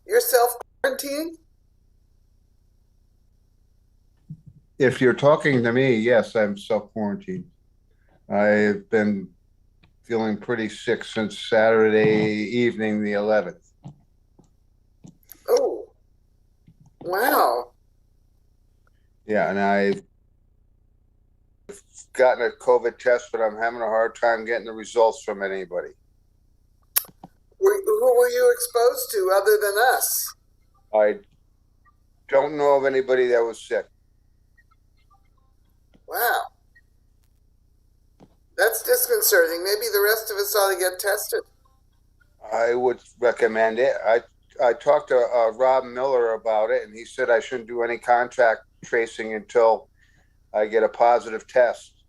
You're self-quarantining? If you're talking to me, yes, I'm self-quarantined. I've been feeling pretty sick since Saturday evening, the 11th. Oh, wow. Yeah, and I've gotten a COVID test, but I'm having a hard time getting the results from anybody. Who were you exposed to other than us? I don't know of anybody that was sick. Wow, that's disconcerting. Maybe the rest of us ought to get tested. I would recommend it. I talked to Rob Miller about it, and he said I shouldn't do any contact tracing until I get a positive test.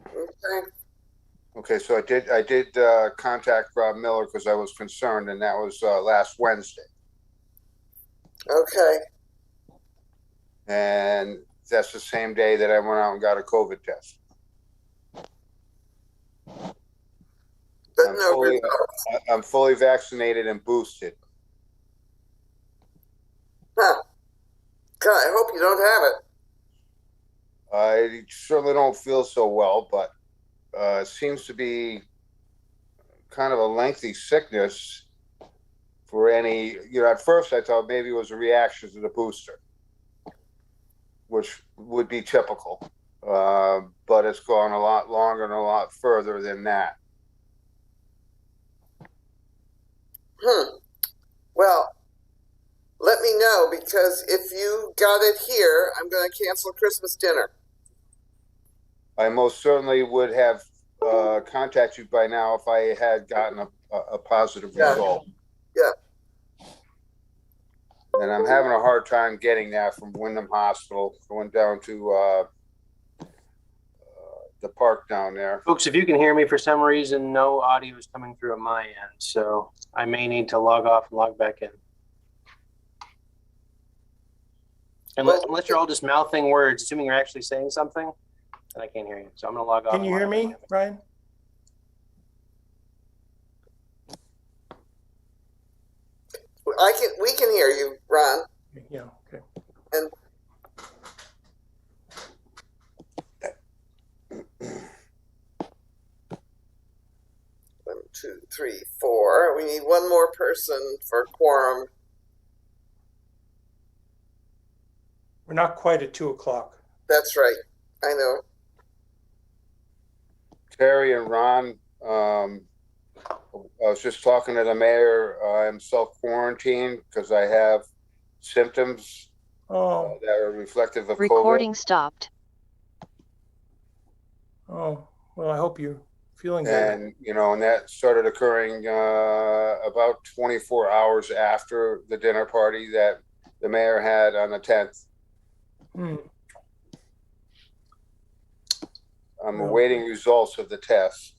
Okay. Okay, so I did contact Rob Miller because I was concerned, and that was last Wednesday. Okay. And that's the same day that I went out and got a COVID test. But I'm no fully results. I'm fully vaccinated and boosted. Huh. God, I hope you don't have it. I certainly don't feel so well, but it seems to be kind of a lengthy sickness for any. At first I thought maybe it was a reaction to the booster, which would be typical. But it's gone a lot longer and a lot further than that. Hmm. Well, let me know because if you got it here, I'm going to cancel Christmas dinner. I most certainly would have contacted you by now if I had gotten a positive Yeah. result. Yeah. And I'm having a hard time getting that from Wyndham Hospital, going down to the park down there. Folks, if you can hear me for some reason, no audio is coming through at my end, so I may need to log off and log back in. Unless you're all just mouthing words, assuming you're actually saying something, then I can't hear you. So I'm going to log off. Can you hear me, Brian? We can hear you, Ron. Yeah, okay. And 1, 2, 3, 4. We need one more person for quorum. We're not quite at 2 o'clock. That's right. I know. Terry and Ron, I was just talking to the mayor. I'm self-quarantined because I have symptoms that are reflective of Recording COVID. stopped. Oh, well, I hope you're feeling And, better. and that started occurring about 24 hours after the dinner party that the mayor had on the 10th. Hmm. I'm Well, awaiting results of the test.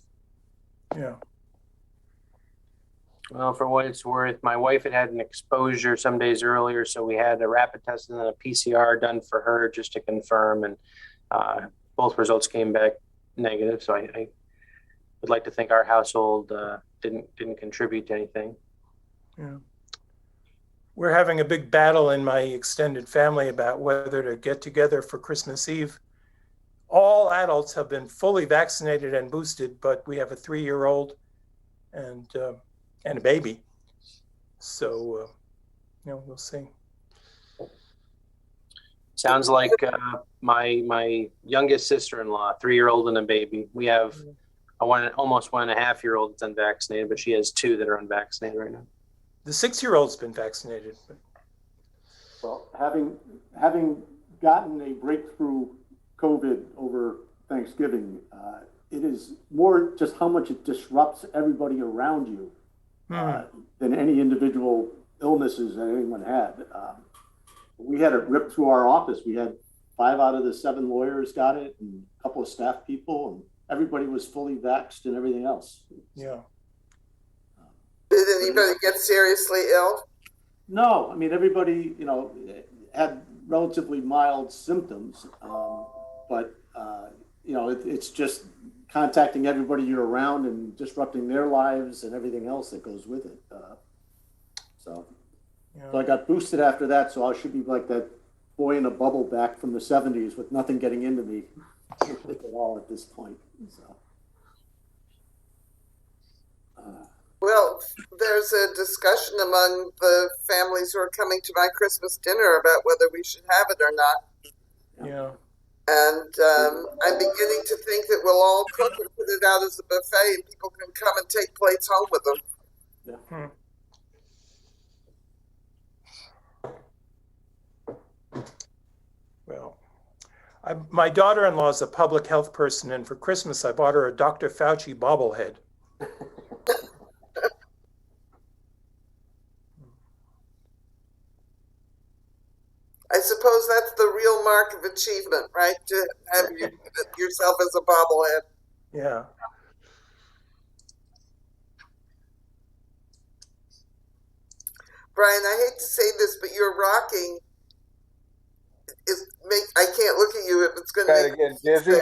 yeah. Well, for what it's worth, my wife had an exposure some days earlier, so we had a rapid test and then a PCR done for her just to confirm, and both results came back negative. So I would like to think our household didn't contribute to anything. Yeah. We're having a big battle in my extended family about whether to get together for Christmas Eve. All adults have been fully vaccinated and boosted, but we have a 3-year-old and a baby. So, we'll see. Sounds like my youngest sister-in-law, 3-year-old and a baby. We have a almost 1.5-year-old that's unvaccinated, but she has 2 that are unvaccinated right now. The 6-year-old's been vaccinated. Well, having gotten a breakthrough COVID over Thanksgiving, it is more just how much it disrupts everybody around you than any individual illnesses that anyone had. We had it ripped through our office. We had 5 out of the 7 lawyers got it, and a couple of staff people, and everybody was fully vaxxed and everything else. Yeah. Did anybody get seriously ill? No, I mean, everybody, had relatively mild symptoms, but, it's just contacting everybody you're around and disrupting their lives and everything else that goes with it. So Yeah. I got boosted after that, so I should be like that boy in a bubble back from the 70s with nothing getting into me at all at this point. So. Well, there's a discussion among the families who are coming to my Christmas dinner about whether we should have it or not. Yeah. And I'm beginning to think that we'll all cook and put it out as a buffet and people can come and take plates home with them. Yeah. Well, my daughter-in-law is a public health person, and for Christmas I bought her a Dr. Fauci bobblehead. I suppose that's the real mark of achievement, right? To have yourself as a bobblehead. Yeah. Brian, I hate to say this, but your rocking I can't look at you if it's going to Again, dizzy.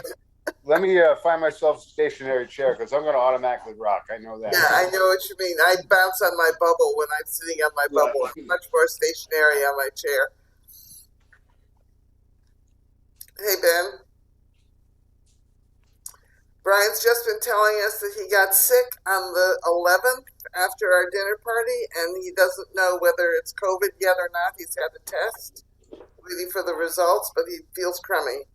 Let me find myself a stationary chair because I'm going to automatically rock. I know that. Yeah, I know what you mean. I bounce on my bubble when I'm sitting on my bubble. I'm much more stationary on my chair. Hey, Ben. Brian's just been telling us that he got sick on the 11th after our dinner party, and he doesn't know whether it's COVID yet or not. He's had a test, waiting for the results, but he feels crummy.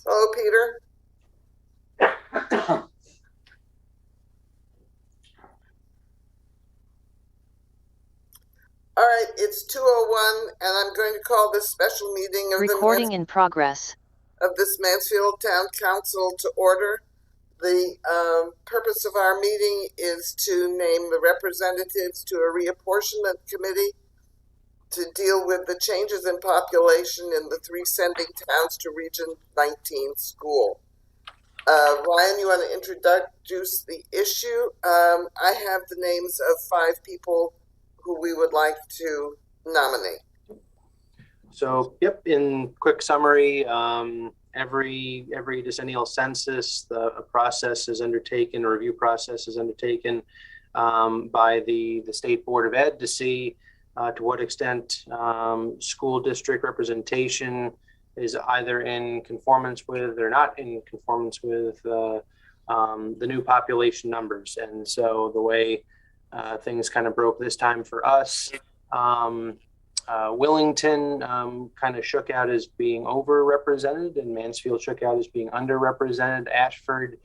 Hello, Peter. All right, it's 2:01, and I'm going to call this special meeting of Recording in progress. Of this Mansfield Town Council to order. The purpose of our meeting is to name the representatives to a reapportionment committee to deal with the changes in population in the 3 sending towns to Region 19 school. Ryan, you want to introduce the issue? I have the names of 5 people who we would like to nominate. So, yep, in quick summary, every decennial census, a process is undertaken, a review process is undertaken by the State Board of Ed to see to what extent school district representation is either in conformance with or not in conformance with the new population numbers. And so the way things kind of broke this time for us, Willington kind of shook out as being overrepresented, and Mansfield shook out as being underrepresented. Ashford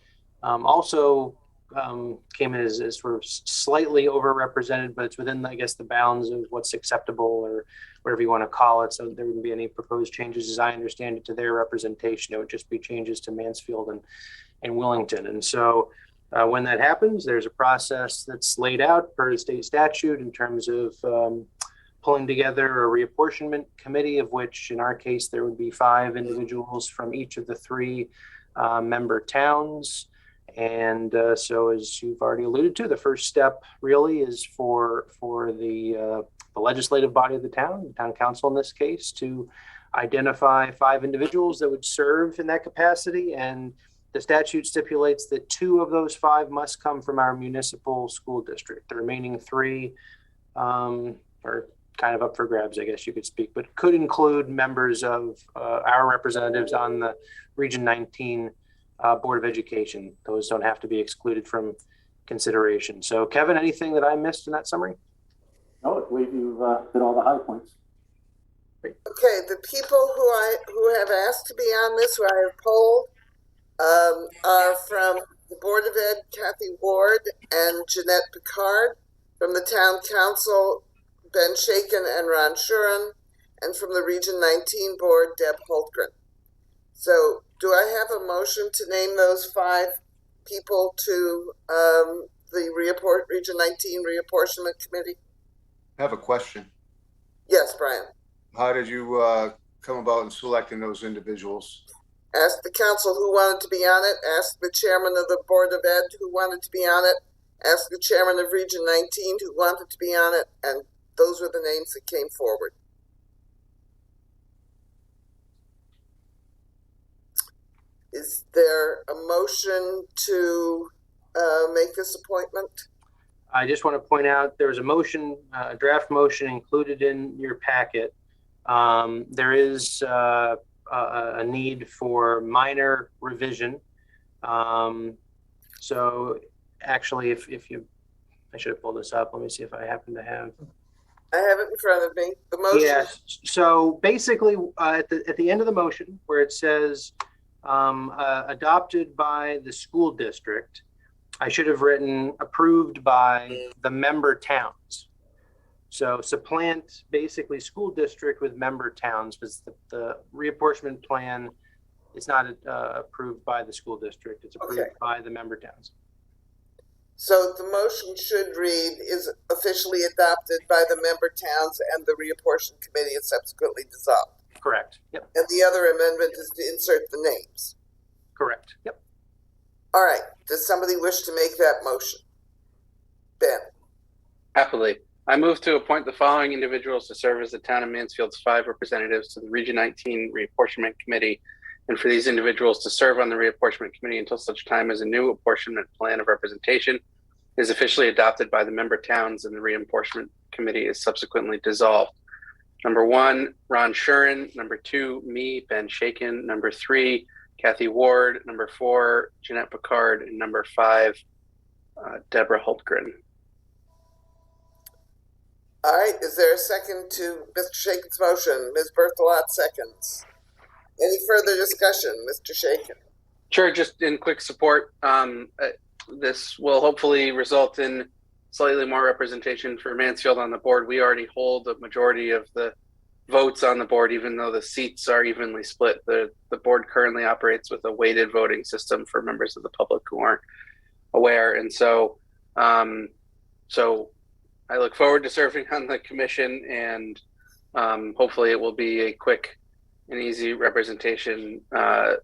also came in as sort of slightly overrepresented, but it's within, I guess, the bounds of what's acceptable or whatever you want to call it. So there wouldn't be any proposed changes, as I understand it, to their representation. It would just be changes to Mansfield and Willington. And so when that happens, there's a process that's laid out per state statute in terms of pulling together a reapportionment committee, of which in our case, there would be 5 individuals from each of the 3 member towns. And so as you've already alluded to, the first step really is for the legislative body of the town council in this case, to identify 5 individuals that would serve in that capacity. And the statute stipulates that 2 of those 5 must come from our municipal school district. The remaining 3 are kind of up for grabs, I guess you could speak, but could include members of our representatives on the Region 19 Board of Education. Those don't have to be excluded from consideration. So Kevin, anything that I missed in that summary? No, I believe you've hit all the high points. Okay, the people who have asked to be on this, who I have polled, are from the Board of Ed, Kathy Ward and Jeanette Picard, from the Town Council, Ben Shaken and Ron Shuren, and from the Region 19 Board, Deb Holtgren. So do I have a motion to name those 5 people to the Region 19 Reapportionment Committee? I have a question. Yes, Brian. How did you come about in selecting those individuals? Ask the council who wanted to be on it. Ask the chairman of the Board of Ed who wanted to be on it. Ask the chairman of Region 19 who wanted to be on it. And those were the names that came forward. Is there a motion to make this appointment? I just want to point out there was a motion, a draft motion included in your packet. There is a need for minor revision. So actually, if you, I should have pulled this up. Let me see if I happen to have. I have it in front of me. The motion. Yes. So basically, at the end of the motion, where it says adopted by the school district, I should have written approved by the member towns. So supplant basically school district with member towns, because the reapportionment plan is not approved by the school district. It's approved by the member towns. So the motion should read, is officially adopted by the member towns and the reapportionment committee is subsequently dissolved. Correct. Yep. And the other amendment is to insert the names. Correct. Yep. All right. Does somebody wish to make that motion? Ben. Happily. I move to appoint the following individuals to serve as the town of Mansfield's 5 representatives to the Region 19 Reapportionment Committee, and for these individuals to serve on the Reapportionment Committee until such time as a new apportionment plan of representation is officially adopted by the member towns and the Reapportionment Committee is subsequently dissolved. Number 1, Ron Shuren. Number 2, me, Ben Shakin. Number 3, Kathy Ward. Number 4, Jeanette Picard. And number 5, Deborah Hultgren. All right. Is there a second to Mr. Shakin's motion? Ms. Berthelot seconds. Any further discussion, Mr. Shakin? Sure, just in quick support. This will hopefully result in slightly more representation for Mansfield on the board. We already hold a majority of the votes on the board, even though the seats are evenly split. The board currently operates with a weighted voting system for members of the public who aren't aware. And so, so I look forward to serving on the commission, and hopefully it will be a quick and easy representation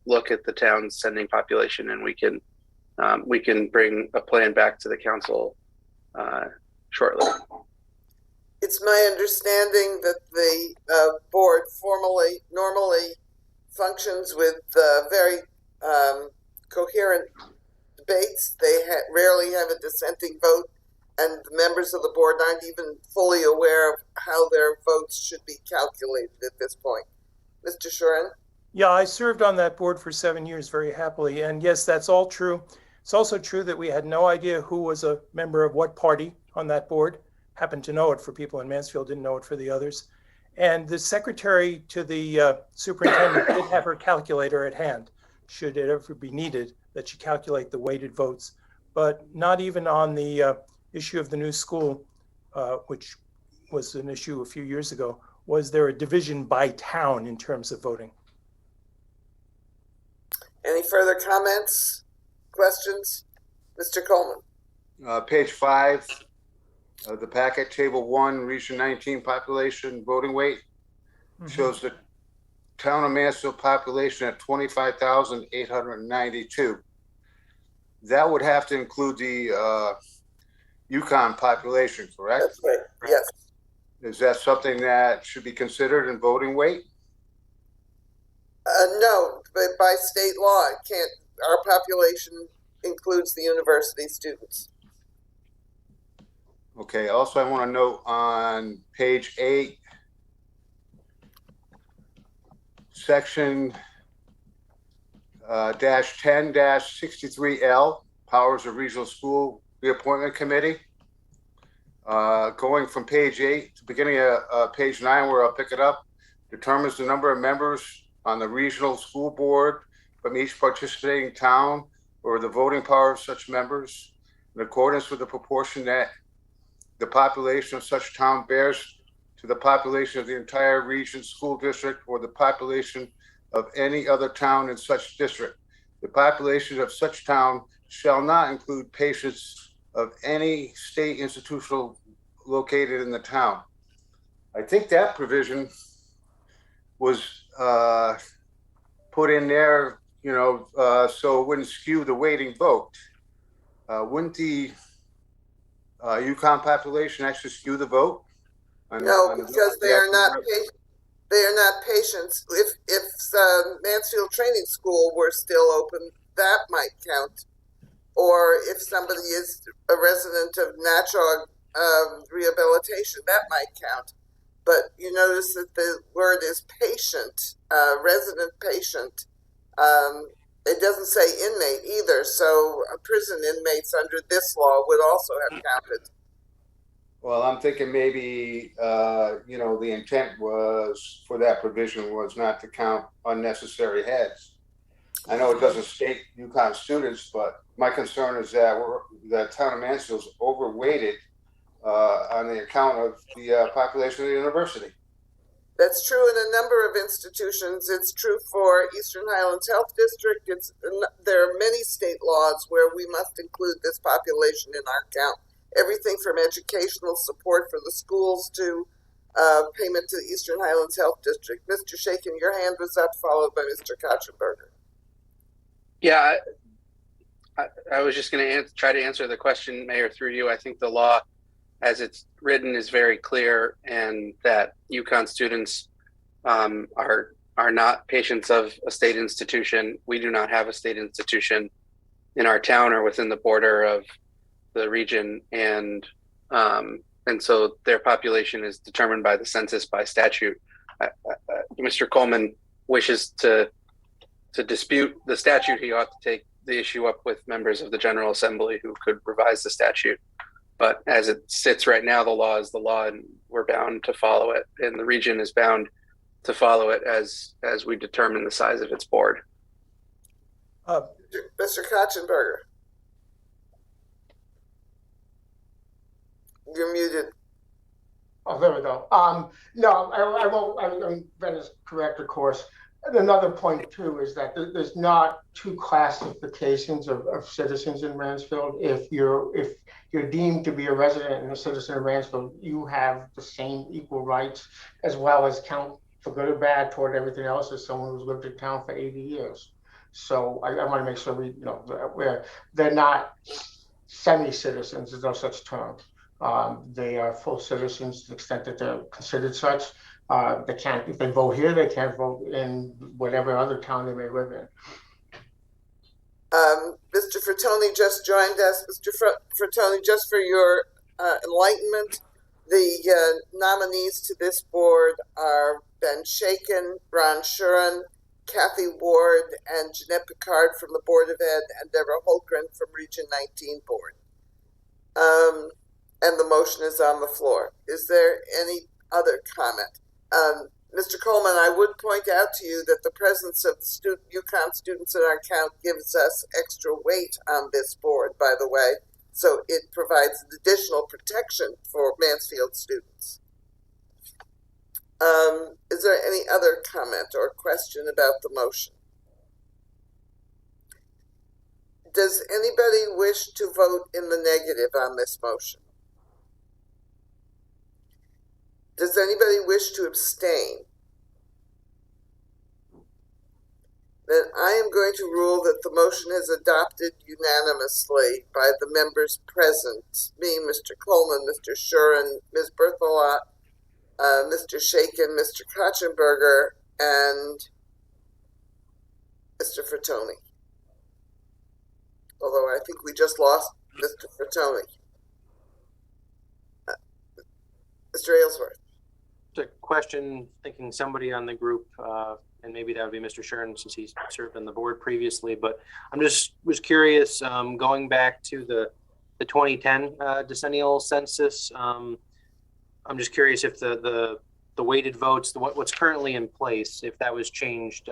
look at the town's sending population, and we can bring a plan back to the council shortly. It's my understanding that the board normally functions with very coherent debates. They rarely have a dissenting vote, and the members of the board aren't even fully aware of how their votes should be calculated at this point. Mr. Shuren? Yeah, I served on that board for 7 years very happily. And yes, that's all true. It's also true that we had no idea who was a member of what party on that board. Happened to know it for people in Mansfield, didn't know it for the others. And the secretary to the superintendent did have her calculator at hand, should it ever be needed, that she calculate the weighted votes. But not even on the issue of the new school, which was an issue a few years ago, was there a division by town in terms of voting. Any further comments, questions? Mr. Coleman? Page 5 of the packet, table 1, region 19 population voting weight, shows the town of Mansfield population at 25,892. That would have to include the Yukon population, correct? That's right, yes. Is that something that should be considered in voting weight? No, but by state law, it can't. Our population includes the university students. Okay, also I want to note on page 8, section -10-63L, powers of regional school reappointment committee. Going from page 8 to beginning of page 9, where I'll pick it up, determines the number of members on the regional school board from each participating town or the voting power of such members in accordance with the proportion that the population of such town bears to the population of the entire region school district or the population of any other town in such district. The population of such town shall not include patients of any state institutional located in the town. I think that provision was put in there, you know, so it wouldn't skew the weighting vote. Wouldn't the Yukon population actually skew the vote? No, because they are not patients. If Mansfield Training School were still open, that might count. Or if somebody is a resident of Natchog Rehabilitation, that might count. But you notice that the word is patient, resident patient. It doesn't say inmate either, so prison inmates under this law would also have counted. Well, I'm thinking maybe, the intent was for that provision was not to count unnecessary heads. I know it doesn't state UConn students, but my concern is that the town of Mansfield's overweighted on the account of the population of the university. That's true in a number of institutions. It's true for Eastern Highlands Health District. There are many state laws where we must include this population in our count. Everything from educational support for the schools to payment to the Eastern Highlands Health District. Mr. Shaken, your hand was up, followed by Mr. Kotchenberger. Yeah, I was just going to try to answer the question, Mayor, through you. I think the law, as it's written, is very clear, and that UConn students are not patients of a state institution. We do not have a state institution in our town or within the border of the region, and so their population is determined by the census by statute. Mr. Coleman wishes to dispute the statute. He ought to take the issue up with members of the General Assembly who could revise the statute. But as it sits right now, the law is the law, and we're bound to follow it. And the region is bound to follow it as we determine the size of its board. Mr. Kotchenberger. You're muted. Oh, there we go. No, I won't. That is correct, of course. Another point too is that there's not two classifications of citizens in Mansfield. If you're deemed to be a resident and a citizen of Mansfield, you have the same equal rights, as well as count for good or bad toward everything else as someone who's lived in town for 80 years. So I want to make sure they're not semi-citizens. There's no such term. They are full citizens to the extent that they're considered such. They can't, if they vote here, they can't vote in whatever other town they may live in. Mr. Frattoni just joined us. Mr. Frattoni, just for your enlightenment, the nominees to this board are Ben Shaken, Ron Shuren, Kathy Ward, and Jeanette Picard from the Board of Ed, and Deborah Holgren from Region 19 Board. And the motion is on the floor. Is there any other comment? Mr. Coleman, I would point out to you that the presence of UConn students in our count gives us extra weight on this board, by the way, so it provides additional protection for Mansfield students. Is there any other comment or question about the motion? Does anybody wish to vote in the negative on this motion? Does anybody wish to abstain? Then I am going to rule that the motion is adopted unanimously by the members present, me, Mr. Coleman, Mr. Shuren, Ms. Berthelot, Mr. Shaken, Mr. Kotchenberger, and Mr. Frattoni. Although I think we just lost Mr. Frattoni. Mr. Aylesworth. A question, thinking somebody on the group, and maybe that would be Mr. Shuren since he's served on the board previously, but was curious, going back to the 2010 decennial census. I'm just curious if the weighted votes, what's currently in place, if that was changed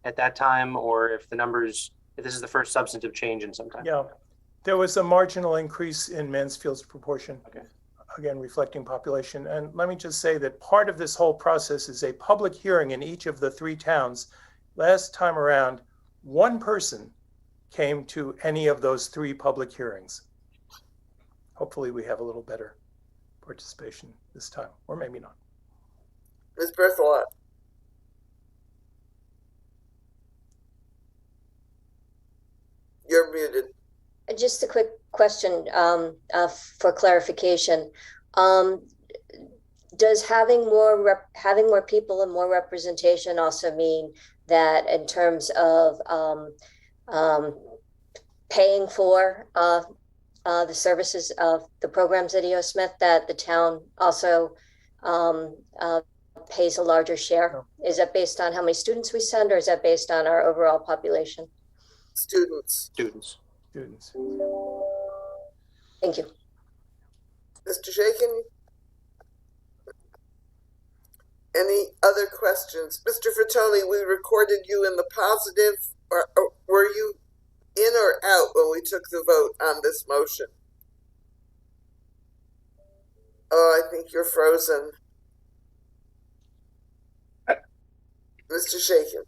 at that time, or if the numbers, if this is the first substantive change in some time. Yeah, there was a marginal increase in Mansfield's proportion. Okay. Again, reflecting population. And let me just say that part of this whole process is a public hearing in each of the 3 towns. Last time around, 1 person came to any of those 3 public hearings. Hopefully we have a little better participation this time, or maybe not. Ms. Berthelot. You're muted. Just a quick question for clarification. does having more people and more representation also mean that in terms of paying for the services of the programs at EO Smith, that the town also pays a larger share? Is that based on how many students we send, or is that based on our overall population? Students. Students. Thank you. Mr. Shakin? Any other questions? Mr. Frattoni, we recorded you in the positive, or were you in or out when we took the vote on this motion? Oh, I think you're frozen. Mr. Shakin?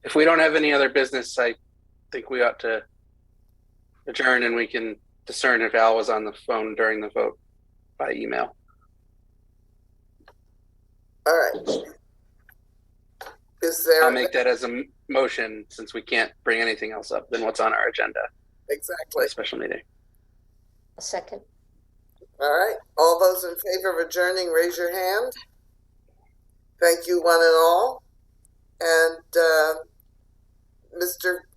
If we don't have any other business, I think we ought to adjourn, and we can discern if Al was on the phone during the vote by email. All right. Is there? I'll make that as a motion, since we can't bring anything else up than what's on our agenda. Exactly. A special meeting. A second. All right. All those in favor of adjourning, raise your hand. Thank you, one and all. And Mr.